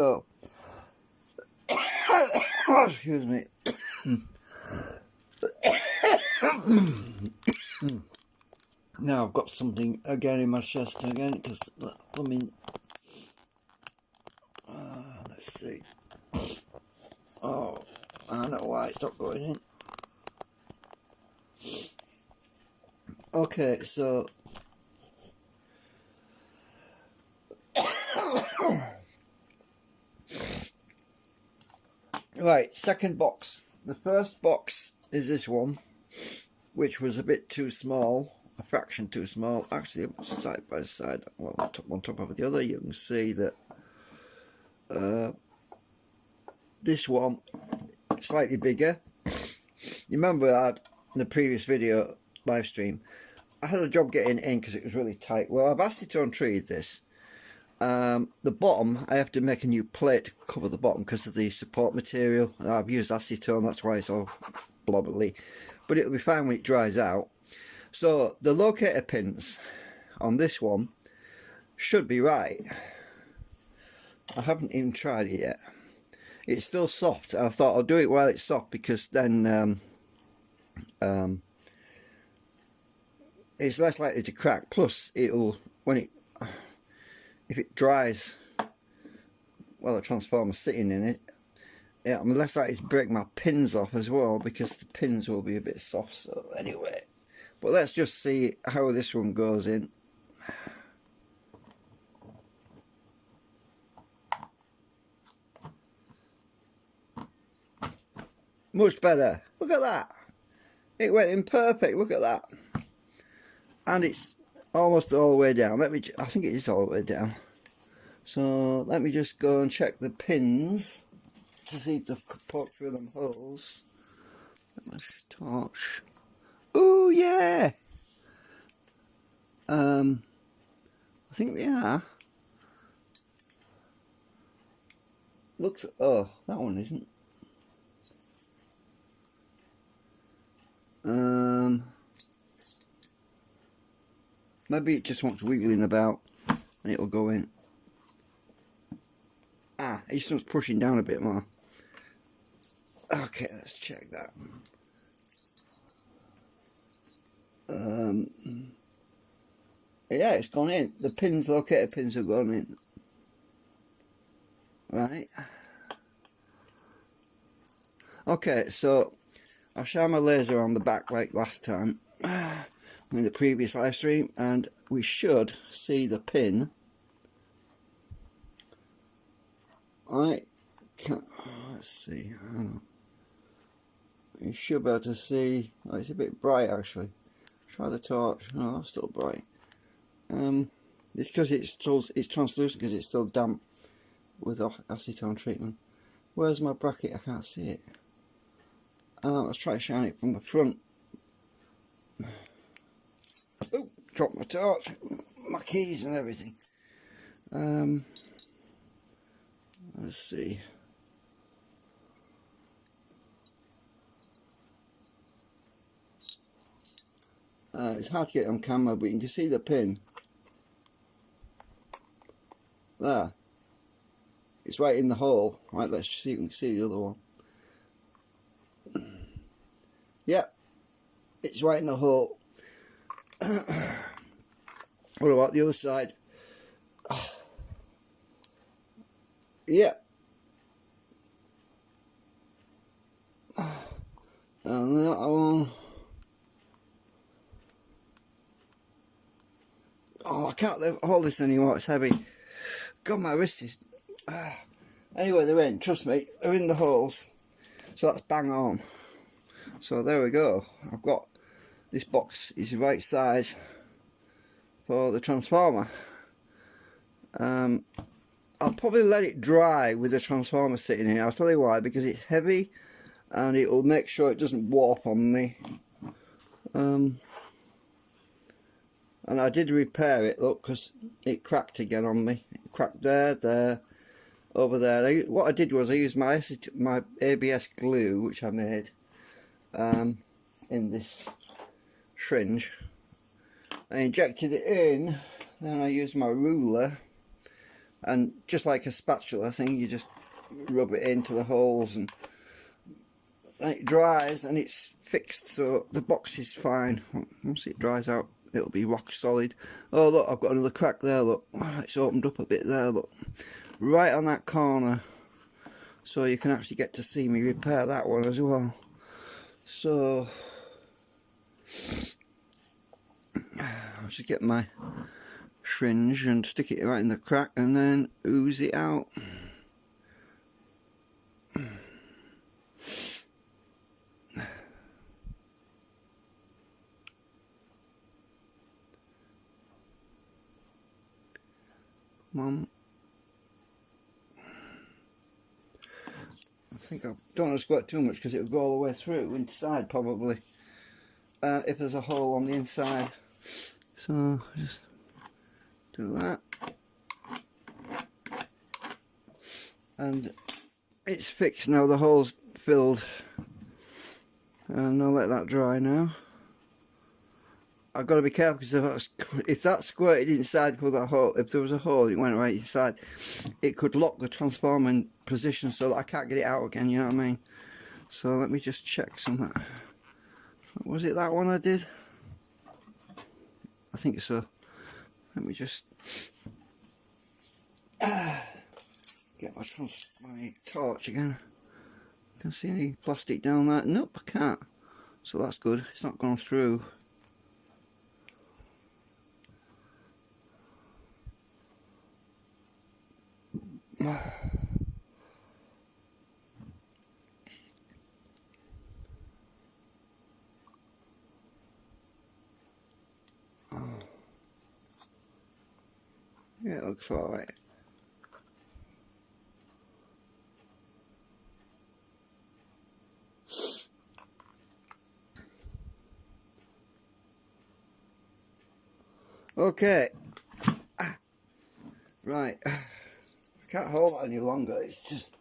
Oh, excuse me. Now I've got something again in my chest again because I mean, let's see. Oh, I don't know why it's not going in. Okay, so right, second box. The first box is this one, which was a bit too small, a fraction too small. Actually, side by side, well, on top of the other, you can see that this one slightly bigger. You remember I had in the previous video live stream, I had a job getting in because it was really tight. Well, I've acetone treated this. The bottom, I have to make a new plate to cover the bottom because of the support material. I've used acetone, that's why it's all blobbly, but it'll be fine when it dries out. So the locator pins on this one should be right. I haven't even tried it yet. It's still soft, and I thought I'll do it while it's soft because then it's less likely to crack. Plus, it'll if it dries while the transformer's sitting in it, yeah, I'm less likely to break my pins off as well because the pins will be a bit soft. So anyway, but let's just see how this one goes in. Much better. Look at that. It went in perfect. Look at that. And it's almost all the way down. I think it is all the way down. So let me just go and check the pins to see if they've poked through them holes. Let me torch. Oh yeah. I think they are. Looks. Oh, that one isn't. Maybe it just wants wiggling about and it'll go in. Ah, it just wants pushing down a bit more. Okay, let's check that. Yeah, it's gone in. The pins, locator pins have gone in. Right. Okay, so I'll shine my laser on the back like last time in the previous live stream, and we should see the pin. Let's see. You should be able to see. Oh, it's a bit bright actually. Try the torch. Oh, that's still bright. It's because it's translucent because it's still damp with acetone treatment. Where's my bracket? I can't see it. Let's try to shine it from the front. Oh, dropped my torch, my keys and everything. Let's see. It's hard to get on camera, but you can see the pin. There. It's right in the hole. Right, let's see if we can see the other one. Yep, it's right in the hole. What about the other side? Oh. Yep. And that one. Oh, I can't hold this anymore, it's heavy. God, my wrist is... Anyway, they're in, trust me, they're in the holes. So that's bang on. So there we go. I've got this box is the right size for the transformer. I'll probably let it dry with the transformer sitting in. I'll tell you why, because it's heavy and it will make sure it doesn't warp on me. And I did repair it, look, because it cracked again on me. It cracked there, over there. What I did was I used my ABS glue, which I made in this syringe. I injected it in, then I used my ruler and just like a spatula thing, you just rub it into the holes, and it dries and it's fixed, so the box is fine. Once it dries out, it'll be rock solid. Oh look, I've got another crack there, look, it's opened up a bit there, look, right on that corner, so you can actually get to see me repair that one as well. So I'll just get my syringe and stick it right in the crack and then ooze it out. Come on. I think I don't want to squirt too much because it'll go all the way through inside probably, if there's a hole on the inside. So just do that, and it's fixed now. The hole's filled, and I'll let that dry now. I've got to be careful because if that squirted inside through that hole, if there was a hole, it went right inside, it could lock the transformer in position so that I can't get it out again, you know what I mean? So let me just check something. Was it that one I did? I think so. Let me just get my torch again. Can I see any plastic down there? Nope, I can't. So that's good, it's not gone through. Yeah, it looks alright. Okay. Right. I can't hold it any longer. It's just,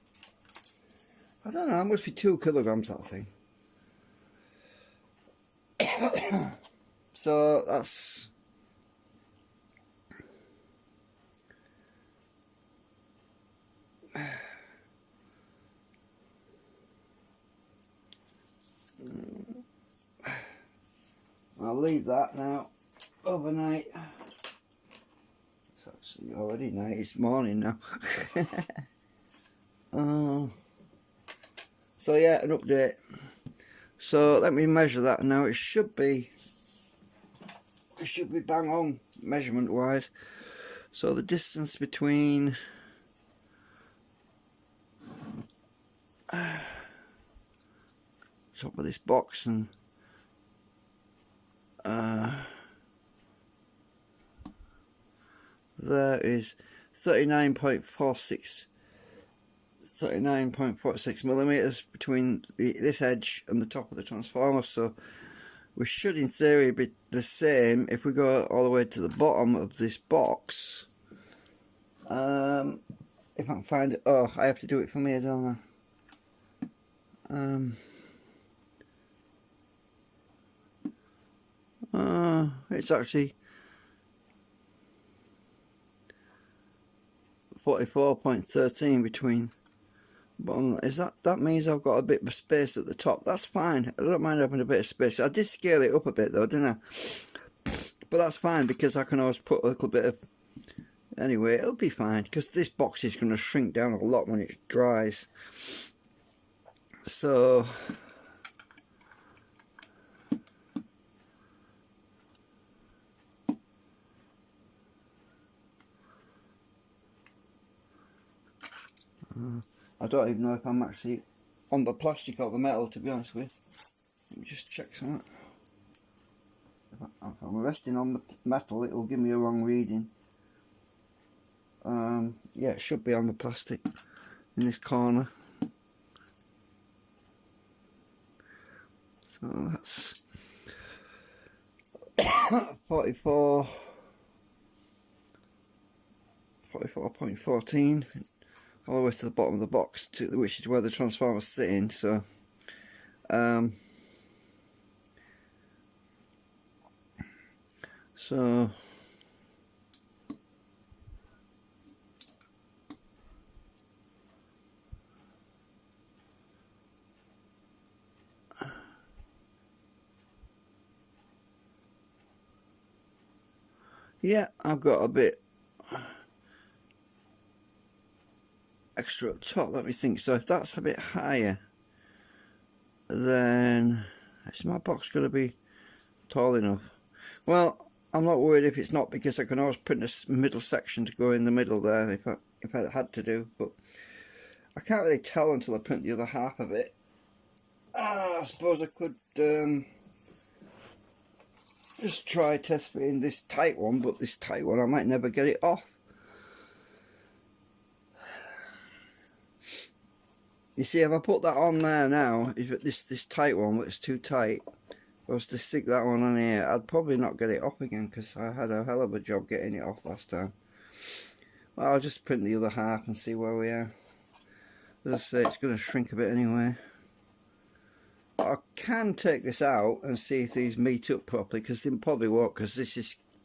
I don't know, it must be 2 kilograms, that thing. So that's I'll leave that now overnight. It's actually already night, it's morning now. So yeah, an update. So let me measure that now. It should be bang on measurement wise. So the distance between top of this box and there is 39.46 millimeters between this edge and the top of the transformer. So we should in theory be the same if we go all the way to the bottom of this box. If I can find it. Oh, I have to do it from here, don't I? It's actually 44.13 between bottom. Is that means I've got a bit of space at the top. That's fine. I don't mind having a bit of space. I did scale it up a bit though, didn't I? But that's fine because I can always put a little bit of. Anyway, it'll be fine because this box is going to shrink down a lot when it dries. So I don't even know if I'm actually on the plastic or the metal, to be honest with you. Let me just check something. If I'm resting on the metal, it'll give me a wrong reading. Yeah, it should be on the plastic in this corner. So that's 44.14 all the way to the bottom of the box, which is where the transformer's sitting. So Yeah, I've got a bit extra at the top, let me think. So if that's a bit higher, then is my box going to be tall enough? Well, I'm not worried if it's not, because I can always print a middle section to go in the middle there if I had to do, but I can't really tell until I print the other half of it. I suppose I could just try test fitting this tight one, but this tight one I might never get it off. You see, if I put that on there now, if this tight one was too tight, if I was to stick that one on here, I'd probably not get it off again, because I had a hell of a job getting it off last time. Well, I'll just print the other half and see where we are. As I say, it's going to shrink a bit anyway. I can take this out and see if these meet up properly, because they probably won't, because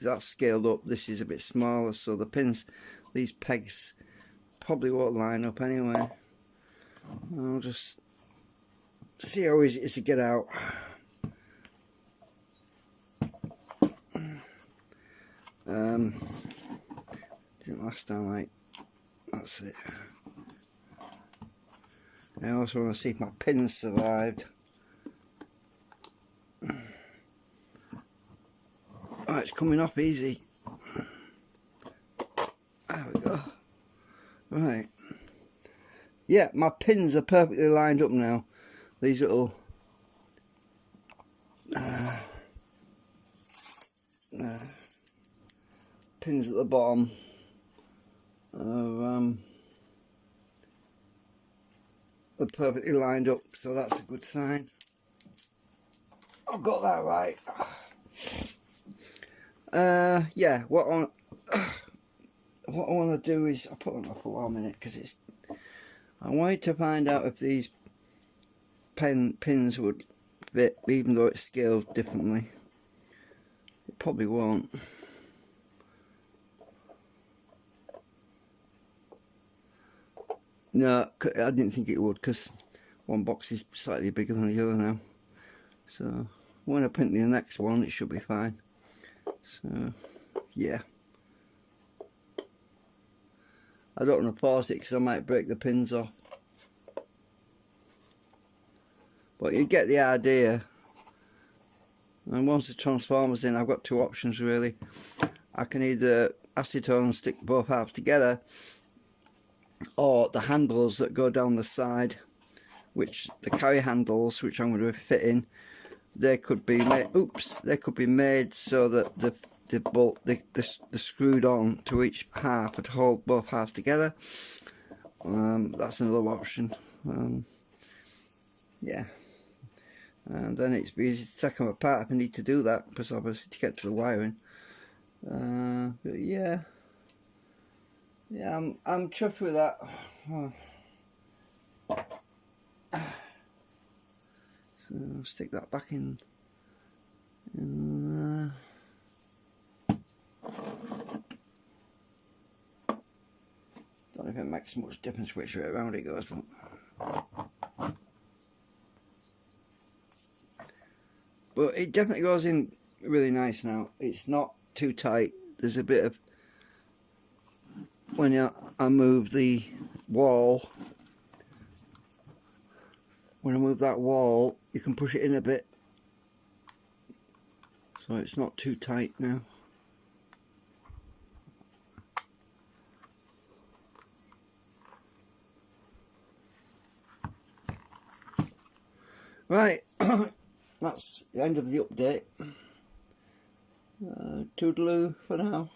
that's scaled up, this is a bit smaller, so the pins, these pegs, probably won't line up anyway. I'll just see how easy it is to get out. Didn't last time, like, that's it. I also want to see if my pins survived. Oh, it's coming off easy. There we go. Right. Yeah, my pins are perfectly lined up now. These little pins at the bottom are perfectly lined up, so that's a good sign. I've got that right. Yeah, what I want to do is, I'll put them off for 1 minute, because I wanted to find out if these pins would fit, even though it's scaled differently. It probably won't. No, I didn't think it would, because one box is slightly bigger than the other now. So when I print the next one, it should be fine. So yeah, I don't want to force it, because I might break the pins off. But you get the idea. And once the transformer's in, I've got two options really. I can either acetone and stick both halves together, or the handles that go down the side, which the carry handles, which I'm going to be fitting, they could be made. Oops, they could be made so that they're screwed on to each half to hold both halves together. That's another option. Yeah, and then it's easy to take them apart if I need to do that, because obviously to get to the wiring. But yeah, I'm chuffed with that. So I'll stick that back in there. Don't know if it makes much difference which way around it goes, but it definitely goes in really nice now. It's not too tight. There's a bit of, when I move the wall, when I move that wall, you can push it in a bit, so it's not too tight now. Right, that's the end of the update. Toodaloo for now.